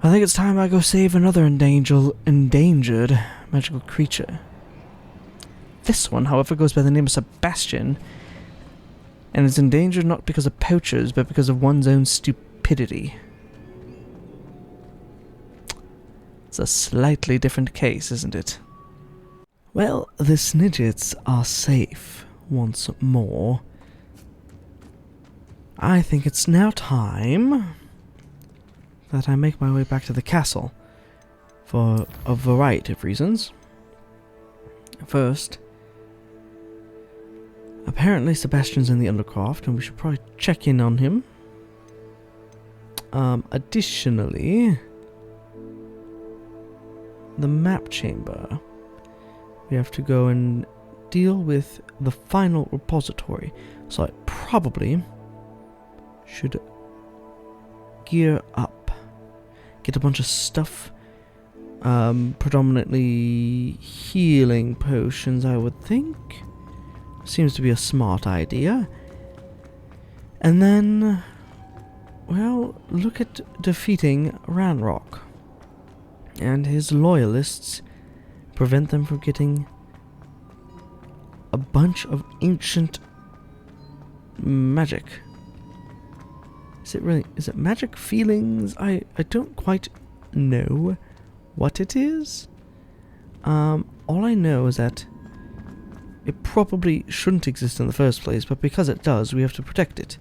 I think it's time I go save another endangered magical creature. This one, however, goes by the name of Sebastian, and is endangered not because of poachers, but because of one's own stupidity. It's a slightly different case, isn't it? Well, the Snidgets are safe once more. I think it's now time that I make my way back to the castle for a variety of reasons. First, apparently Sebastian's in the Undercroft and we should probably check in on him. Additionally, the map chamber. We have to go and deal with the final repository, so I probably should gear up, get a bunch of stuff, predominantly healing potions, I would think. Seems to be a smart idea. And then, well, look at defeating Ranrock and his loyalists, prevent them from getting a bunch of ancient magic. Is it magic feelings? I don't quite know what it is. All I know is that it probably shouldn't exist in the first place, but because it does, we have to protect it.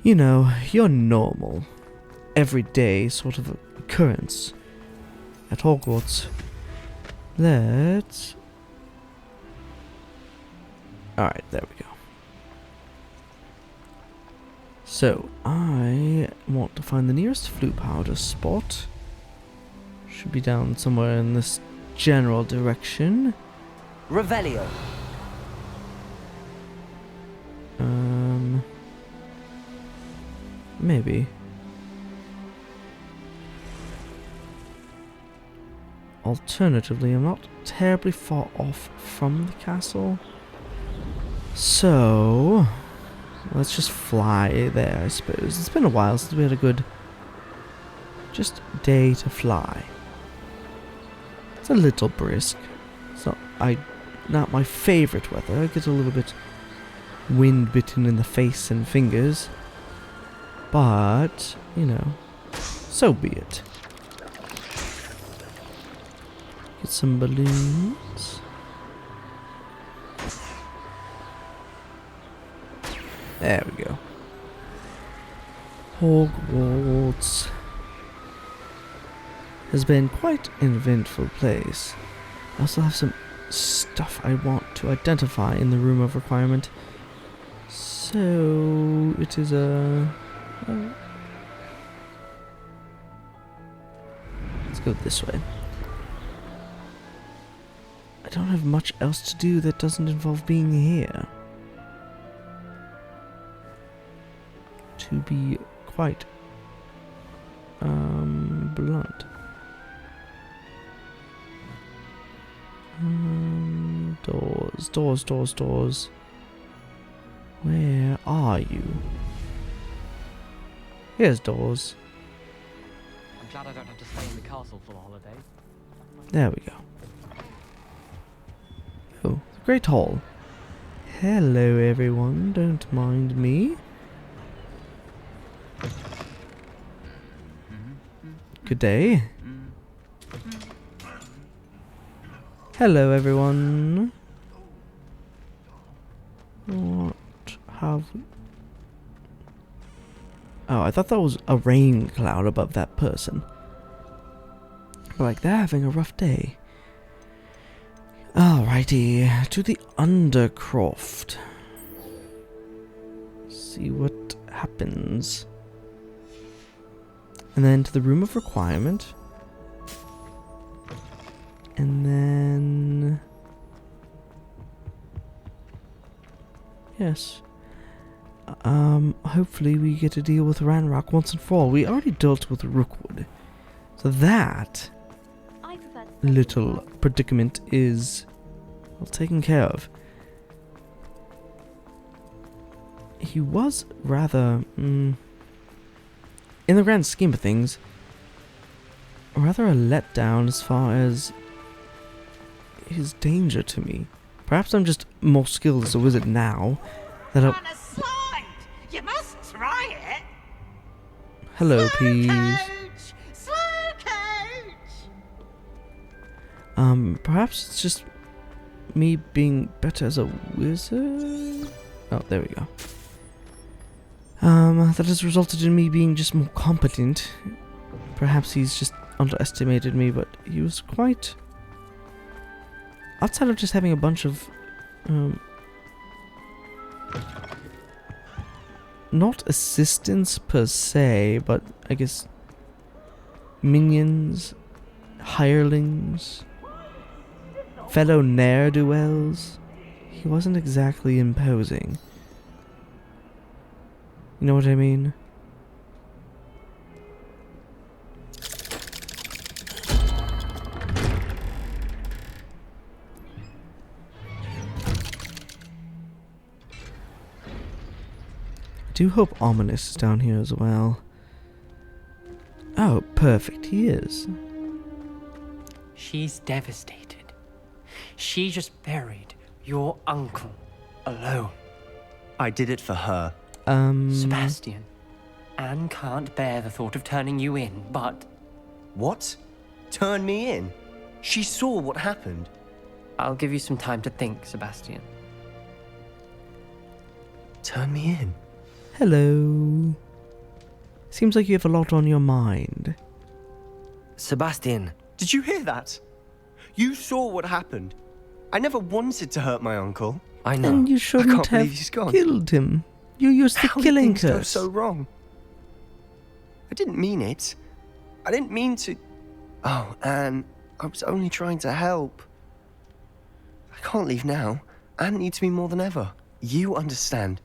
You know, your normal, everyday sort of occurrence at Hogwarts. Let's... Alright, there we go. So, I want to find the nearest flute powder spot. Should be down somewhere in this general direction. Revelio. Maybe. Alternatively, I'm not terribly far off from the castle. So, let's just fly there, I suppose. It's been a while since we had a good just day to fly. It's a little brisk. It's not my favourite weather. I get a little bit wind bitten in the face and fingers. But, you know, so be it. Get some balloons. There we go. Hogwarts has been quite an eventful place. I also have some stuff I want to identify in the room of requirement. So it is a... let's go this way. I don't have much else to do that doesn't involve being here. To be quite blunt. Doors. Where are you? Here's doors. I'm glad I don't have to stay in the castle for the holiday. There we go. Oh, the Great Hall. Hello everyone, don't mind me. Good day. Hello everyone. What have we... Oh, I thought that was a rain cloud above that person. But like, they're having a rough day. Alrighty, to the Undercroft. See what happens. And then to the Room of Requirement. And then... yes. Hopefully we get to deal with Ranrock once and for all. We already dealt with Rookwood. So that little predicament is well taken care of. He was rather in the grand scheme of things, rather a letdown as far as his danger to me. Perhaps I'm just more skilled as a wizard now. That On a slide! You must try it! Hello, Slow peas. coach! Slow coach! Perhaps it's just me being better as a wizard? Oh, there we go. That has resulted in me being just more competent. Perhaps he's just underestimated me, but he was quite... Outside of just having a bunch of, not assistants per se, but I guess minions, hirelings, fellow ne'er-do-wells, he wasn't exactly imposing. You know what I mean? I do hope Ominous is down here as well. Oh, perfect, he is. She's devastated. She just buried your uncle alone. I did it for her. Sebastian, Anne can't bear the thought of turning you in, but What? Turn me in? She saw what happened. I'll give you some time to think, Sebastian. Turn me in? Hello. Seems like you have a lot on your mind. Sebastian. Did you hear that? You saw what happened. I never wanted to hurt my uncle. I know. And you I shouldn't can't have believe he's gone. killed him. You used the How did killing things go curse. so wrong? I didn't mean it. I didn't mean to... Oh, Anne, I was only trying to help. I can't leave now. Anne needs me more than ever. You understand.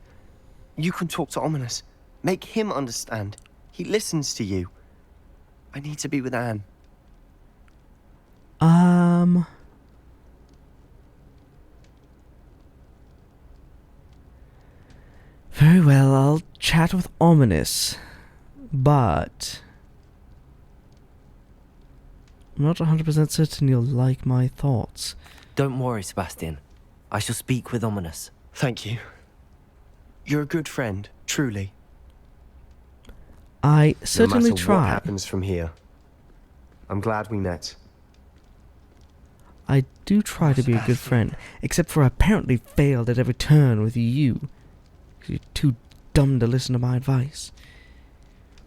You can talk to Ominous. Make him understand. He listens to you. I need to be with Anne. Very well, I'll chat with Ominous, but I'm not 100% certain you'll like my thoughts. Don't worry, Sebastian. I shall speak with Ominous. Thank you. You're a good friend, truly. I certainly no matter try. what happens from here, I'm glad we met. I do try to be a good friend, except for I apparently failed at every turn with you. You're too dumb to listen to my advice.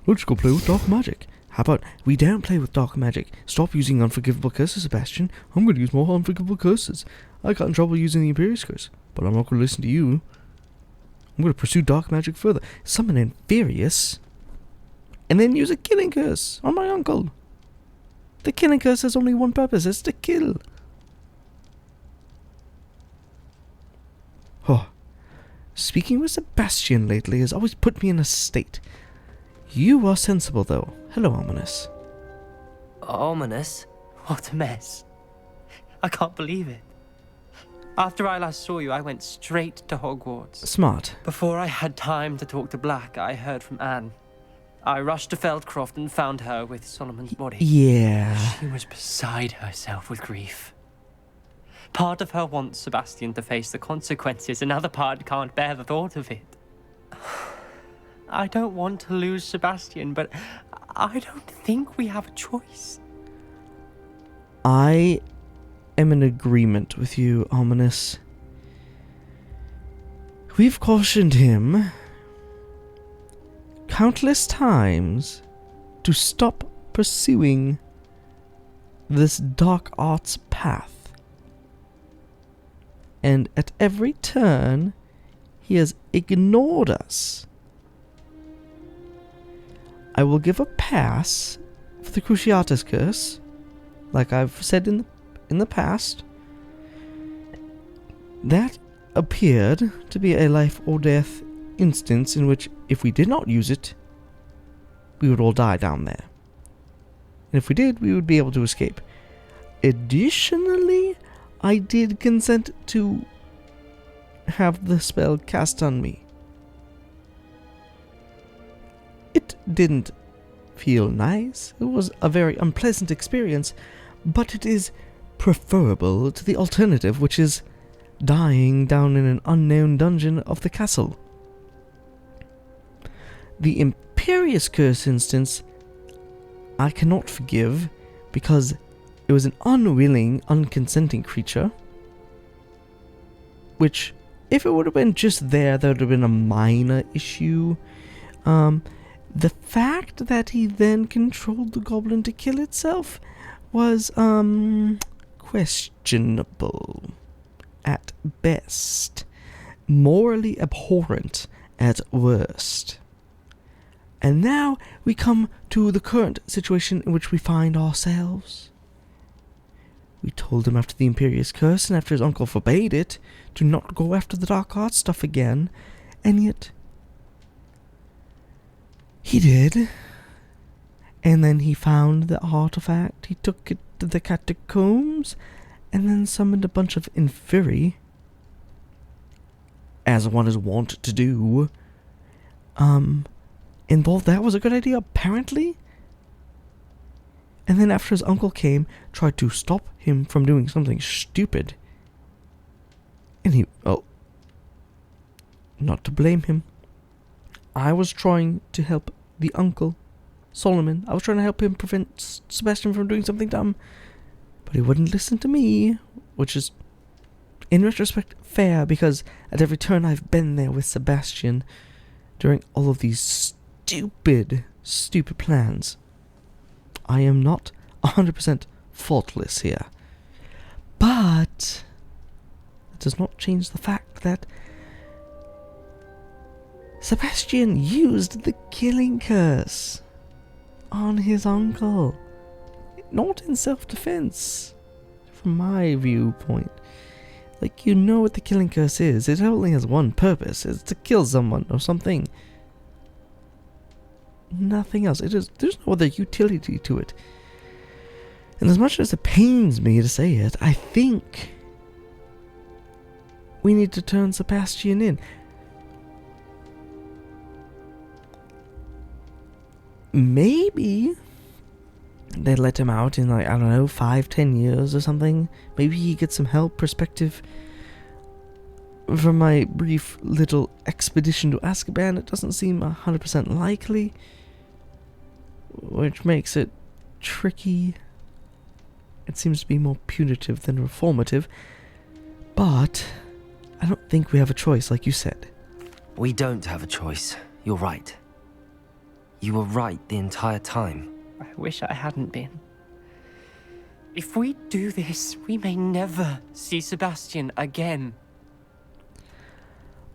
Let's go play with dark magic. How about we don't play with dark magic? Stop using unforgivable curses, Sebastian. I'm going to use more unforgivable curses. I got in trouble using the Imperious curse, but I'm not going to listen to you. I'm going to pursue dark magic further. Summon Inferius, and then use a killing curse on my uncle. The killing curse has only one purpose, it's to kill. Oh. Speaking with Sebastian lately has always put me in a state. You are sensible, though. Hello, Ominous. Ominous? What a mess. I can't believe it. After I last saw you, I went straight to Hogwarts. Smart. Before I had time to talk to Black, I heard from Anne. I rushed to Feldcroft and found her with Solomon's body. Yeah. She was beside herself with grief. Part of her wants Sebastian to face the consequences, another part can't bear the thought of it. I don't want to lose Sebastian, but I don't think we have a choice. I am in agreement with you, Ominous. We've cautioned him countless times to stop pursuing this dark arts path. And at every turn, he has ignored us. I will give a pass for the Cruciatus curse, like I've said in the past. That appeared to be a life or death instance in which, if we did not use it, we would all die down there. And if we did, we would be able to escape. Additionally, I did consent to have the spell cast on me. It didn't feel nice. It was a very unpleasant experience, but it is preferable to the alternative, which is dying down in an unknown dungeon of the castle. The Imperious Curse instance I cannot forgive because it was an unwilling, unconsenting creature, which, if it would have been just there, that would have been a minor issue. The fact that he then controlled the goblin to kill itself was, questionable at best, morally abhorrent at worst. And now we come to the current situation in which we find ourselves. We told him after the Imperious Curse and after his uncle forbade it to not go after the dark arts stuff again, and yet he did. And then he found the artifact, he took it to the catacombs, and then summoned a bunch of inferi, as one is wont to do. And thought that was a good idea, apparently. And then after his uncle came, tried to stop him from doing something stupid. And he, not to blame him. I was trying to help the uncle, Solomon. I was trying to help him prevent Sebastian from doing something dumb. But he wouldn't listen to me, which is, in retrospect, fair, because at every turn I've been there with Sebastian during all of these stupid plans. I am not 100% faultless here. But it does not change the fact that Sebastian used the killing curse on his uncle. Not in self-defense, from my viewpoint. Like, you know what the killing curse is. It only has one purpose. It's to kill someone or something. Nothing else. There's no other utility to it. And as much as it pains me to say it, I think we need to turn Sebastian in. Maybe they let him out in, like, I don't know, 5-10 years or something. Maybe he gets some help, perspective. From my brief little expedition to Azkaban, it doesn't seem 100% likely, which makes it tricky. It seems to be more punitive than reformative, but I don't think we have a choice, like you said. We don't have a choice. You're right. You were right the entire time. I wish I hadn't been. If we do this, we may never see Sebastian again.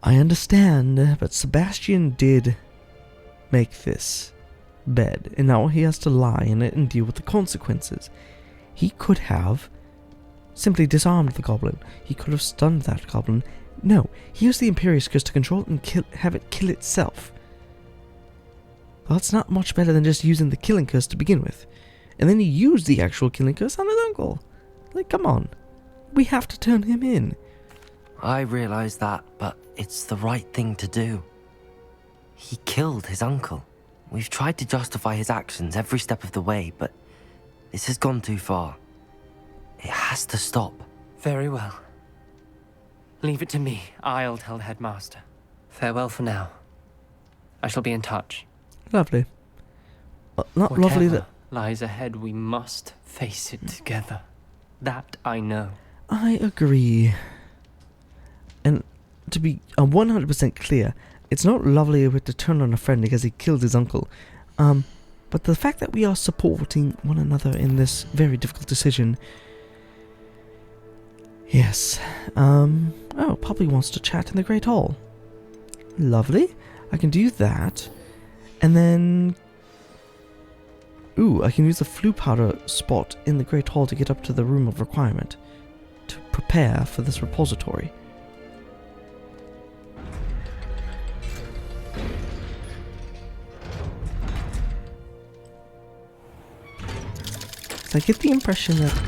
I understand, but Sebastian did make this bed, and now he has to lie in it and deal with the consequences. He could have simply disarmed the goblin. He could have stunned that goblin. No, he used the Imperious Curse to control it and have it kill itself. Well, that's not much better than just using the killing curse to begin with. And then he used the actual killing curse on his uncle. Like, come on. We have to turn him in. I realize that, but it's the right thing to do. He killed his uncle. We've tried to justify his actions every step of the way, but this has gone too far. It has to stop. Very well. Leave it to me. I'll tell the headmaster. Farewell for now. I shall be in touch. Lovely. Not Whatever lovely that... lies ahead, we must face it together. That I know. I agree. And to be 100% clear, it's not lovely to turn on a friend because he killed his uncle. But the fact that we are supporting one another in this very difficult decision... Yes. Oh, Poppy wants to chat in the Great Hall. Lovely. I can do that. And then... Ooh, I can use the flue powder spot in the Great Hall to get up to the Room of Requirement. To prepare for this repository. So I get the impression that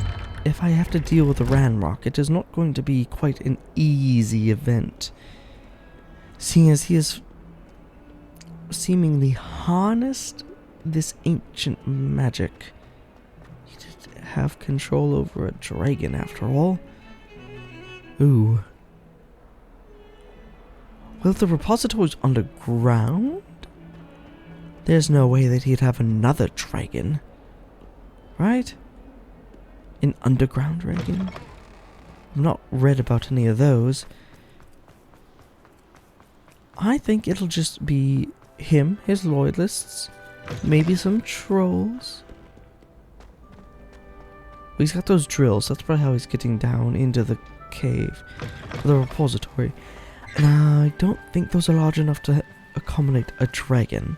if I have to deal with the Ranrock, it is not going to be quite an easy event. Seeing as he is seemingly harnessed this ancient magic. You did have control over a dragon after all. Ooh. Well, if the repository's underground, there's no way that he'd have another dragon. Right? An underground dragon? I've not read about any of those. I think it'll just be him, his loyalists, maybe some trolls. He's got those drills, that's probably how he's getting down into the cave, the repository. And I don't think those are large enough to accommodate a dragon.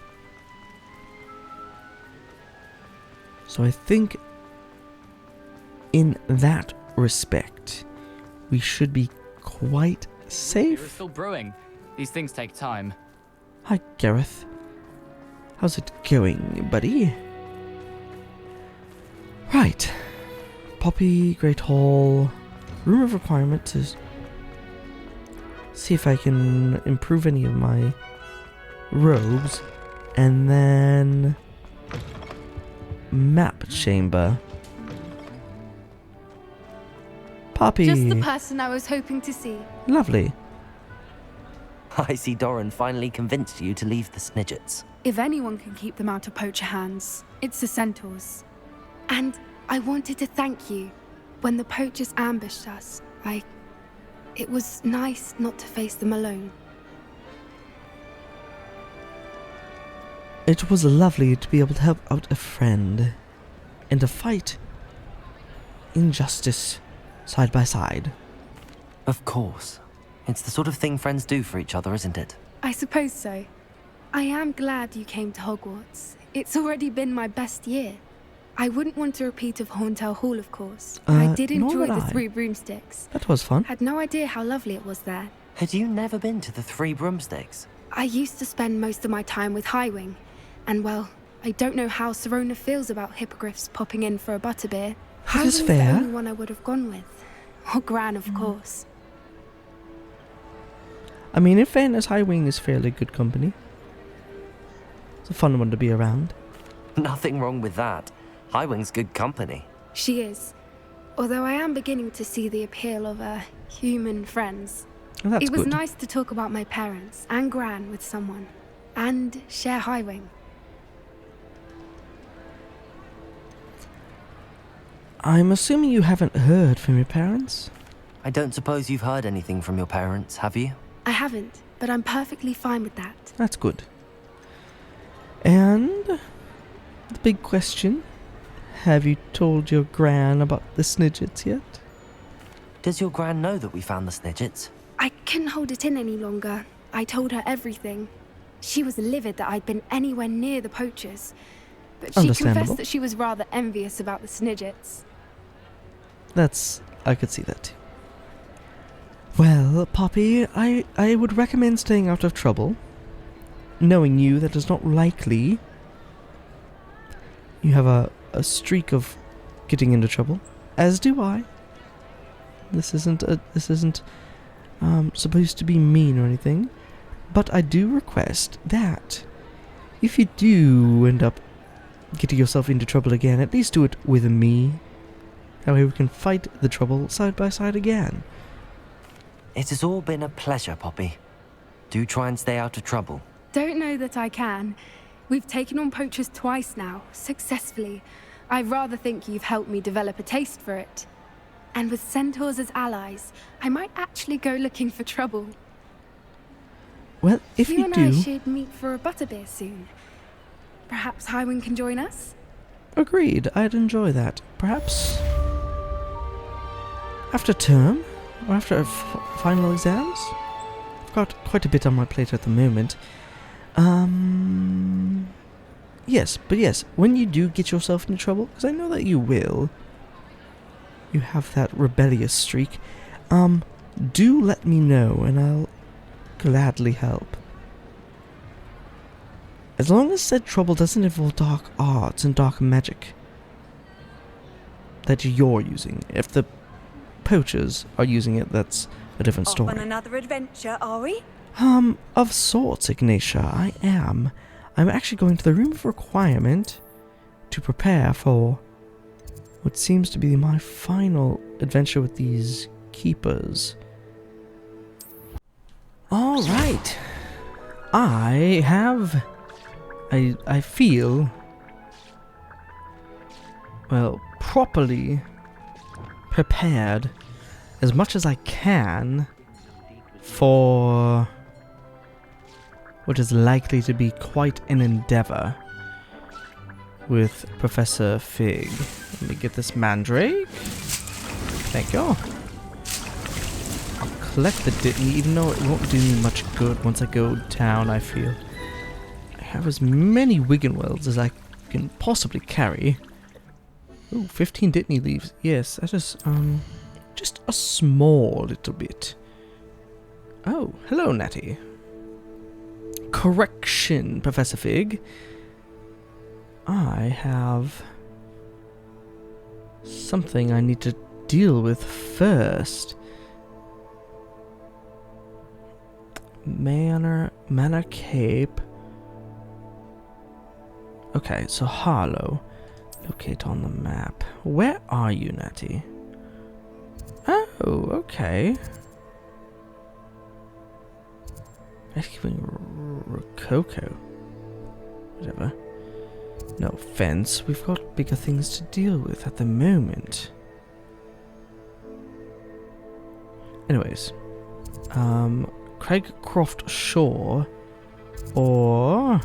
So I think in that respect, we should be quite You're safe. still brewing. These things take time. Hi, Gareth. How's it going, buddy? Right. Poppy, Great Hall. Room of requirement to see if I can improve any of my robes. And then map chamber. Poppy. Just the person I was hoping to see. Lovely. I see Doran finally convinced you to leave the Snidgets. If anyone can keep them out of poacher hands, it's the centaurs. And I wanted to thank you. When the poachers ambushed us, it was nice not to face them alone. It was lovely to be able to help out a friend and to fight injustice side by side. Of course. It's the sort of thing friends do for each other, isn't it? I suppose so. I am glad you came to Hogwarts. It's already been my best year. I wouldn't want a repeat of Horntail Hall, of course. I did nor enjoy would the I. 3 broomsticks. That was fun. Had no idea how lovely it was there. Had you never been to the 3 broomsticks? I used to spend most of my time with Highwing. And well, I don't know how Serona feels about hippogriffs popping in for a butterbeer. That is Highwing's fair. the only one I would have gone with. Or Gran, of course. I mean, in fairness, Highwing is fairly good company. It's a fun one to be around. Nothing wrong with that. Highwing's good company. She is. Although I am beginning to see the appeal of human friends. Oh, that's It was good. nice to talk about my parents and Gran with someone. And share Highwing. I'm assuming you haven't heard from your parents? I don't suppose you've heard anything from your parents, have you? I haven't, but I'm perfectly fine with that. That's good. And the big question, have you told your gran about the Snidgets yet? Does your gran know that we found the Snidgets? I couldn't hold it in any longer. I told her everything. She was livid that I'd been anywhere near the poachers. But she Understandable. confessed that she was rather envious about the Snidgets. I could see that too. Well, Poppy, I would recommend staying out of trouble. Knowing you, that is not likely. You have a streak of getting into trouble, as do I. This isn't supposed to be mean or anything, but I do request that if you do end up getting yourself into trouble again, at least do it with me. That way we can fight the trouble side by side again. It has all been a pleasure, Poppy. Do try and stay out of trouble. Don't know that I can. We've taken on poachers twice now, successfully. I rather think you've helped me develop a taste for it. And with centaurs as allies, I might actually go looking for trouble. Well, if you you and do, I should meet for a butterbeer soon. Perhaps Highwing can join us? agreed, I'd enjoy that. Perhaps after term, or after final exams? I've got quite a bit on my plate at the moment. Yes, when you do get yourself into trouble, because I know that you will, you have that rebellious streak, do let me know and I'll gladly help. As long as said trouble doesn't involve dark arts and dark magic that you're using. If the poachers are using it, that's a different story. Off on another adventure, are we? Of sorts, Ignatia, I am. I'm actually going to the room of requirement to prepare for what seems to be my final adventure with these keepers. All right. I feel, well, properly prepared as much as I can for what is likely to be quite an endeavor with Professor Fig. Let me get this mandrake. Thank you. I'll collect the Ditney, even though it won't do me much good once I go down, I feel. I have as many Wiggenwelds as I can possibly carry. Ooh, 15 Ditney leaves. Yes, that is, just a small little bit. Oh, hello, Natty. Correction, Professor Fig. I have something I need to deal with first. Manor Cape. Okay, so Harlow. Locate on the map. Where are you, Natty? Oh, okay. Rescuing Rococo. Whatever. No offense, we've got bigger things to deal with at the moment. Anyways. Cragcroft Shore. Or...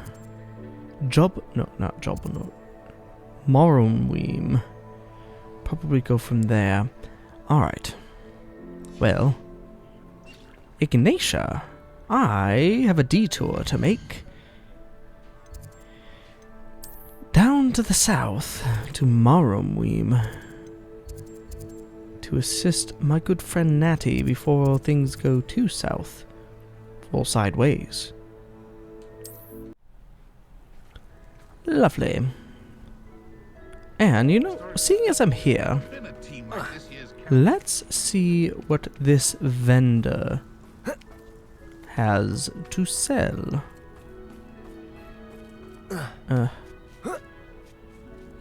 Morrowweem. Probably go from there. Alright. Well. Ignatia. I have a detour to make. Down to the south, to Morrowweem. To assist my good friend Natty before things go too south. Or sideways. Lovely. And, you know, seeing as I'm here, let's see what this vendor has to sell.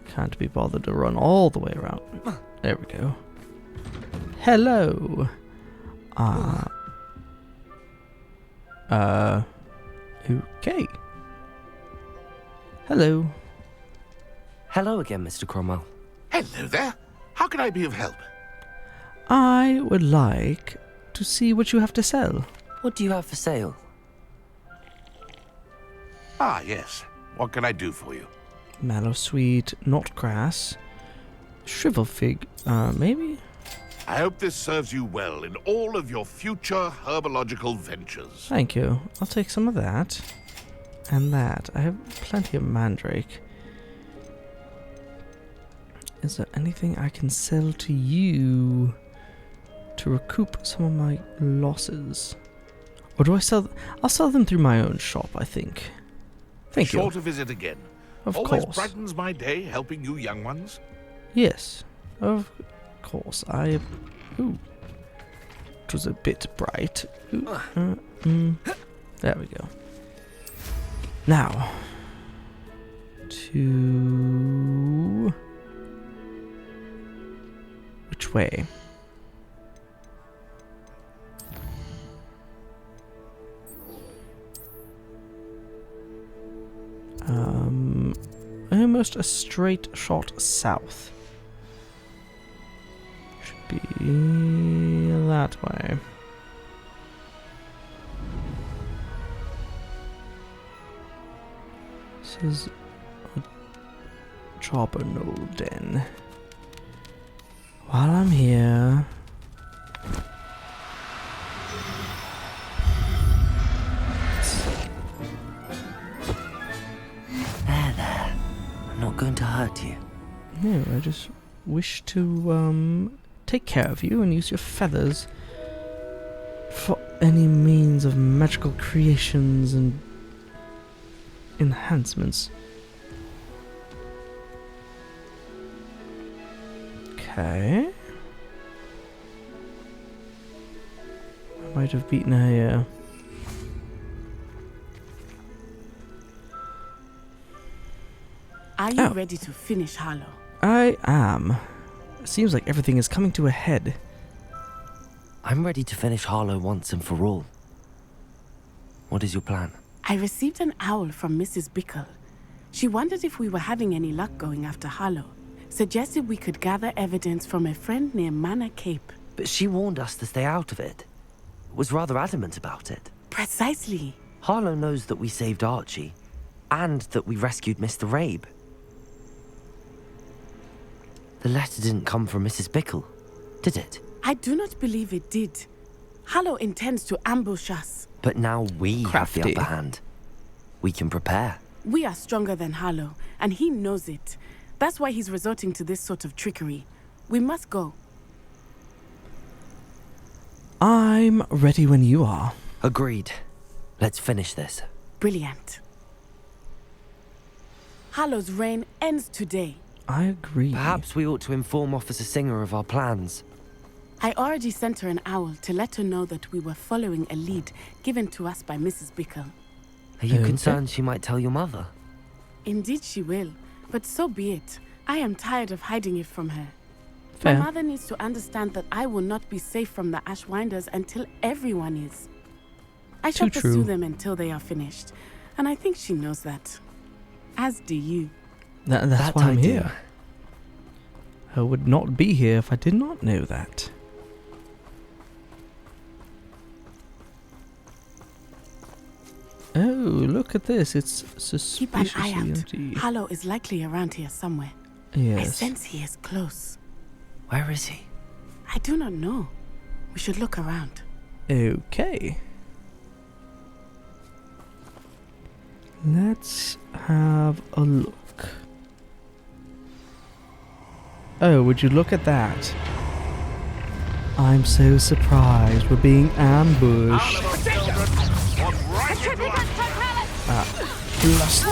Can't be bothered to run all the way around. There we go. Hello. Okay. Hello. Hello again, Mr. Cromwell. Hello there. How can I be of help? I would like to see what you have to sell. What do you have for sale? Ah, yes. What can I do for you? Mallowsweet, Knotgrass, Shrivel Fig, maybe? I hope this serves you well in all of your future herbological ventures. Thank you. I'll take some of that. And that. I have plenty of mandrake. Is there anything I can sell to you to recoup some of my losses? Or do I sell... I'll sell them through my own shop, I think. Thank you. Sure to visit again. Of Always course. brightens my day helping you young ones. Yes. Of course. Ooh. It was a bit bright. Ooh. There we go. Now. To... Which way? Almost a straight shot south. Should be that way. This is a Jobbernold Den. While I'm here... Not going to hurt you. No, I just wish to take care of you and use your feathers for any means of magical creations and enhancements. Okay. I might have beaten her here. Are you Oh. ready to finish Harlow? I am. Seems like everything is coming to a head. I'm ready to finish Harlow once and for all. What is your plan? I received an owl from Mrs. Bickle. She wondered if we were having any luck going after Harlow. Suggested we could gather evidence from a friend near Manor Cape. But she warned us to stay out of it. Was rather adamant about it. Precisely. Harlow knows that we saved Archie, and that we rescued Mr. Rabe. The letter didn't come from Mrs. Bickle, did it? I do not believe it did. Harlow intends to ambush us. But now we have Crafty. the upper hand. We can prepare. We are stronger than Harlow, and he knows it. That's why he's resorting to this sort of trickery. We must go. I'm ready when you are. Agreed. Let's finish this. Brilliant. Harlow's reign ends today. I agree. Perhaps we ought to inform Officer Singer of our plans. I already sent her an owl to let her know that we were following a lead given to us by Mrs. Bickle. Are you Okay. concerned she might tell your mother? Indeed she will, but so be it. I am tired of hiding it from her. Fair. My mother needs to understand that I will not be safe from the Ashwinders until everyone is. I shall Too pursue true. them until they are finished, and I think she knows that. As do you. That's That why I'm I do. here. I would not be here if I did not know that. Oh, look at this. It's Keep an suspiciously eye out. empty. Harlow is likely around here somewhere. I Yes. sense he is close. Where is he? I do not know. We should look around. Okay. Let's have a look. Oh, would you look at that? I'm so surprised. We're being ambushed. Blast.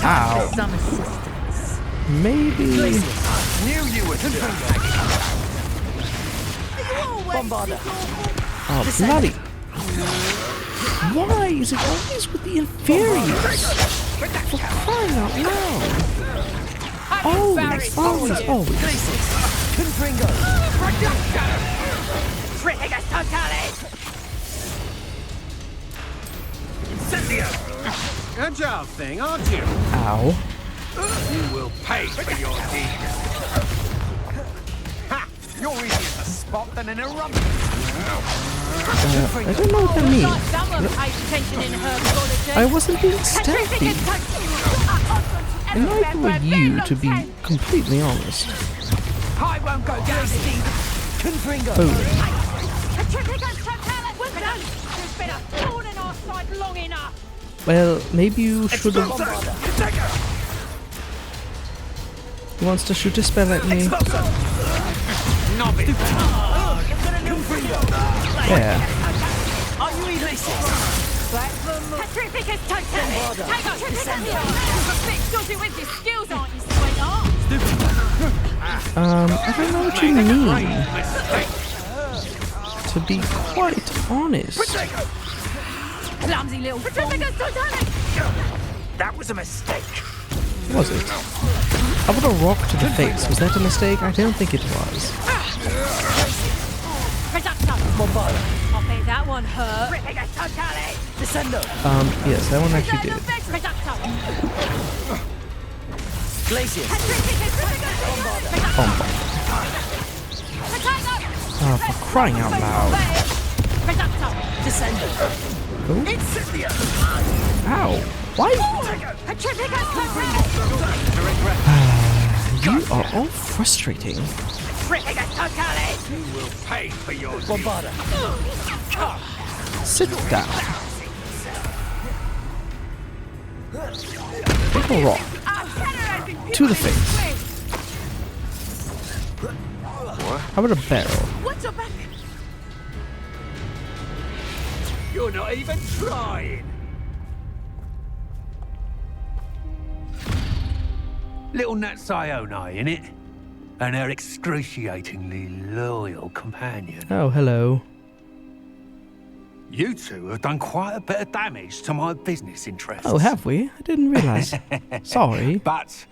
Ow. Some assistance. Maybe. Oh, bloody. Why is it always with the inferiors? For crying out loud. Always. Agile thing, aren't you? Ow. You will pay for your deed. Ha! You're easier to spot than an eruption. I don't know what that means. I wasn't being stealthy. And neither were you, to be completely honest. I won't go down, Steve. Oh, There's been a thorn in our side long enough. well, maybe you should have... He wants to shoot a spell at me. Yeah. Are you Ulysses? Petrificus totale! Take us to Samuel! You're a bit dodgy with your skills, aren't you, sweetheart? I don't know what you mean. To be quite honest. Clumsy little Petrificus totale! That was a mistake. Was it? How about a rock to the face? Was that a mistake? I don't think it was. I bet that one hurt. Yes, that one actually did. Oh, for crying out loud. Oh. Ow. Why? You are all frustrating. You will pay for your deed. Sit down. Take a rock. To the face. How about a barrel? What's your back? You're not even trying. Little Nat Sione, innit? And her excruciatingly loyal companion. Oh, hello. You two have done quite a bit of damage to my business interests. Oh, have we? I didn't realise. Sorry. But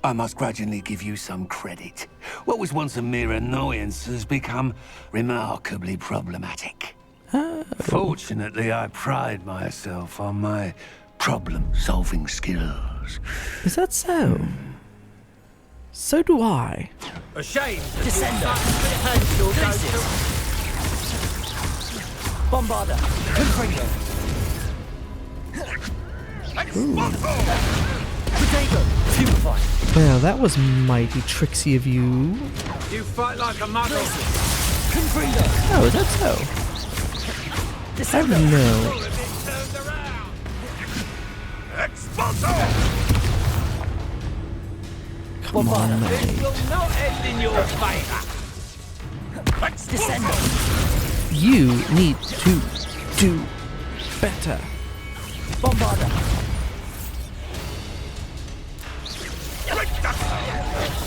I must grudgingly give you some credit. What was once a mere annoyance has become remarkably problematic. Oh. Fortunately, I pride myself on my problem-solving skills. Is that so? So do I. A shame. Descender. Bombarder. Confringo. Potato. Stupefy. Well, that was mighty tricksy of you. You fight like a muggle. Confringo. Oh, is that so? I don't know. Come on, mate. This will not end in your favor. Descender. You need to do better. Bombarder.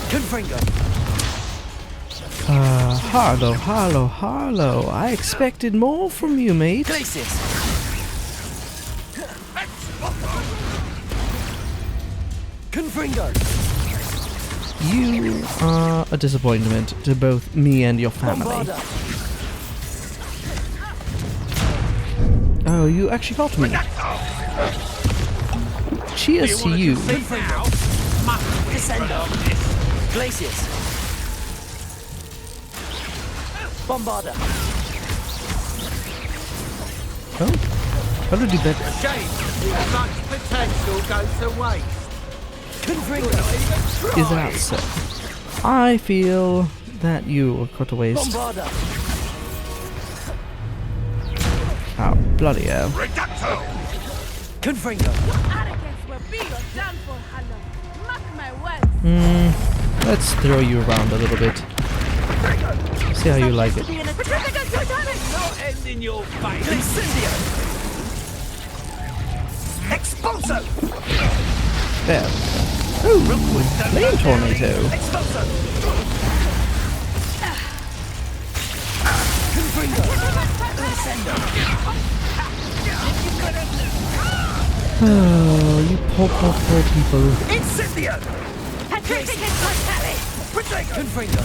Confringo. Harlow. I expected more from you, mate. Glacis. Confringo. You are a disappointment to both me and your family. Bombarder. Oh, you actually got me. Cheers to you. Confringo. Descender. Glacis. Bombarder. Oh, gotta do better. Shame. Such potential goes to waste. Confringo. Is that so? I feel that you were cut to waste. Bombarder. Oh, bloody hell. Confringo. Arrogance will be your downfall, Hallow. Mark my words. Let's throw you around a little bit. See how you like it. Not end in your face. Incendio. Expulso. There. Oh, flame tornado. Expulso. Confringo. Descendo. Oh, you poor people. Incendio. Confringo.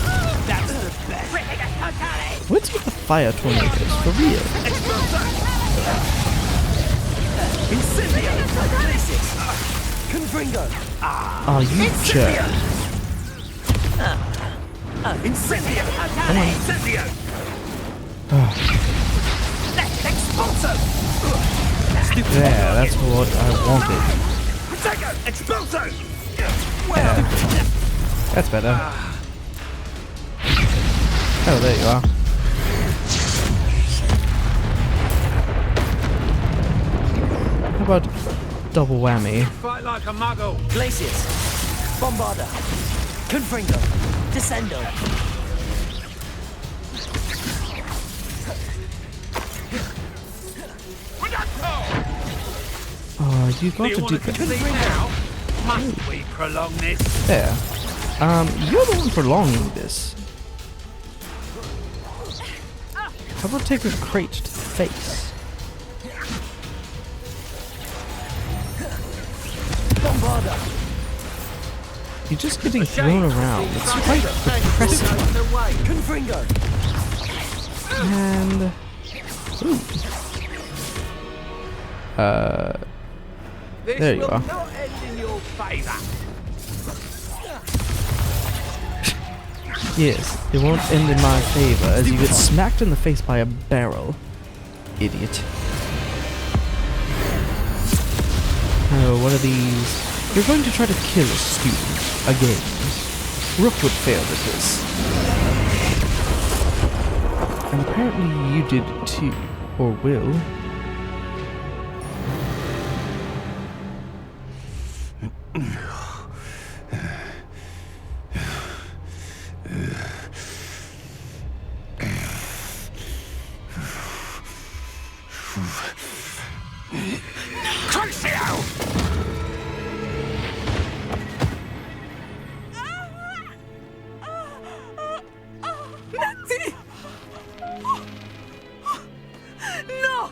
That's the best. What's with the fire tornadoes, for real? Incendio. Glacis. Confringo. Oh, you jerk. Incendio. Incendio. Expulso. There, that's what I wanted. Expulso. Yeah. That's better. Oh, there you are. How about double whammy? Fight like a muggle. Glacis. Bombarder. Confringo. Descendo. Oh, you got to do better. Now, must we prolong this? There. You're the one prolonging this. How about take a crate to the face? Bombarder. You're just getting thrown around. It's quite depressing. Confringo. And... Ooh. There you are. Not end in your favor. Yes, it won't end in my favor as you get smacked in the face by a barrel. Idiot. Oh, one of these. You're going to try to kill a student again. Rook would fail at this. And apparently you did too. Or will. No!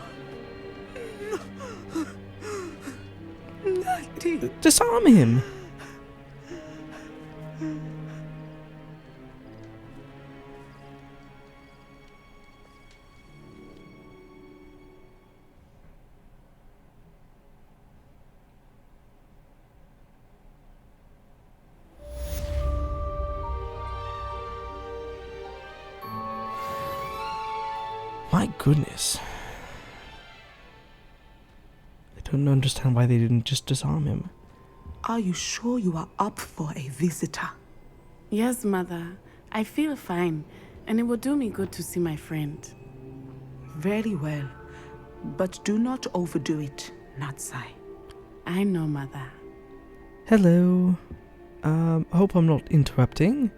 Disarm him. My goodness. I don't understand why they didn't just disarm him. Are you sure you are up for a visitor? Yes, Mother. I feel fine, and it will do me good to see my friend. Very well. But do not overdo it, Natsai. I know, Mother. Hello. Hope I'm not interrupting.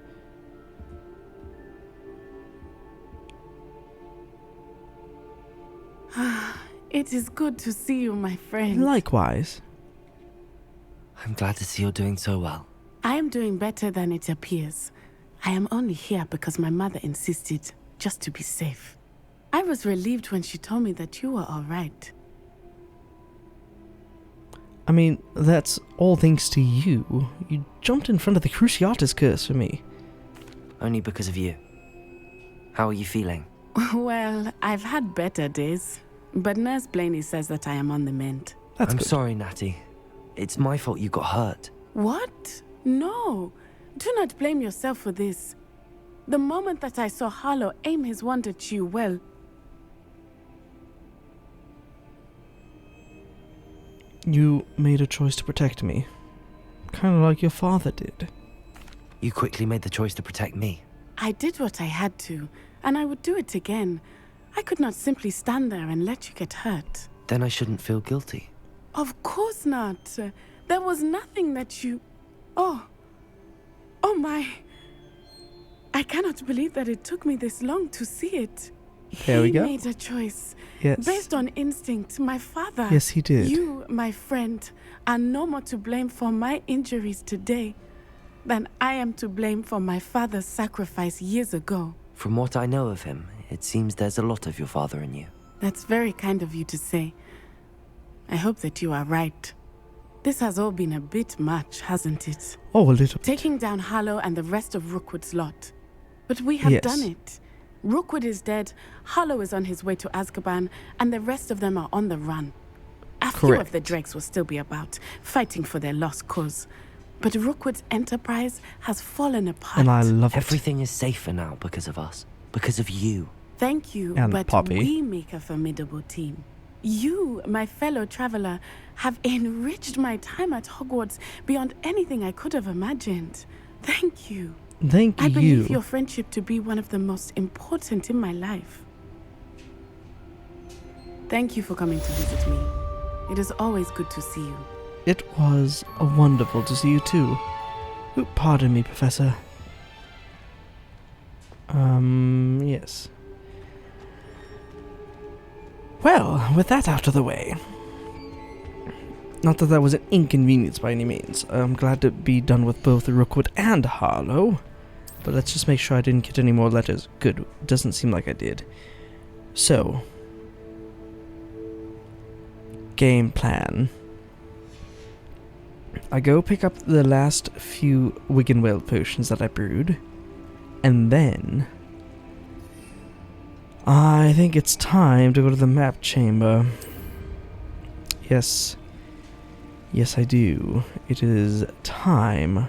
It is good to see you, my friend. Likewise. I'm glad to see you're doing so well. I am doing better than it appears. I am only here because my mother insisted, just to be safe. I was relieved when she told me that you were all right. I mean, that's all thanks to you. You jumped in front of the Cruciatus curse for me. Only because of you. How are you feeling? Well, I've had better days, but Nurse Blaney says that I am on the mend. That's I'm good. sorry, Natty. It's my fault you got hurt. What? No. Do not blame yourself for this. The moment that I saw Harlow aim his wand at you, well... You made a choice to protect me. Kind of like your father did. You quickly made the choice to protect me. I did what I had to, and I would do it again. I could not simply stand there and let you get hurt. Then I shouldn't feel guilty. Of course not. There was nothing that you... Oh my... I cannot believe that it took me this long to see it. There we go. He made a choice. Yes. Based on instinct, my father... Yes, he did. You, my friend, are no more to blame for my injuries today than I am to blame for my father's sacrifice years ago. From what I know of him, it seems there's a lot of your father in you. That's very kind of you to say. I hope that you are right. This has all been a bit much, hasn't it? Oh, a little. Taking down Harlow and the rest of Rookwood's lot. But we have done it. Rookwood is dead, Harlow is on his way to Azkaban, and the rest of them are on the run. A few of the dregs will still be about, fighting for their lost cause. But Rookwood's enterprise has fallen apart. And I love it. Everything is safer now because of us. Because of you. Thank you, And but Poppy. we make a formidable team. You, my fellow traveler, have enriched my time at Hogwarts beyond anything I could have imagined. Thank you. Thank I you. believe your friendship to be one of the most important in my life. Thank you for coming to visit me. It is always good to see you. It was wonderful to see you too. Ooh, pardon me, Professor. Yes. Well, with that out of the way. Not that that was an inconvenience by any means. I'm glad to be done with both Rookwood and Harlow. But let's just make sure I didn't get any more letters. Good. Doesn't seem like I did. So. Game plan. I go pick up the last few Wiggenweld potions that I brewed. And then... I think it's time to go to the map chamber. Yes. Yes, I do. It is time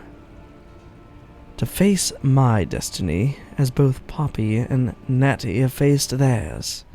to face my destiny, as both Poppy and Natty have faced theirs.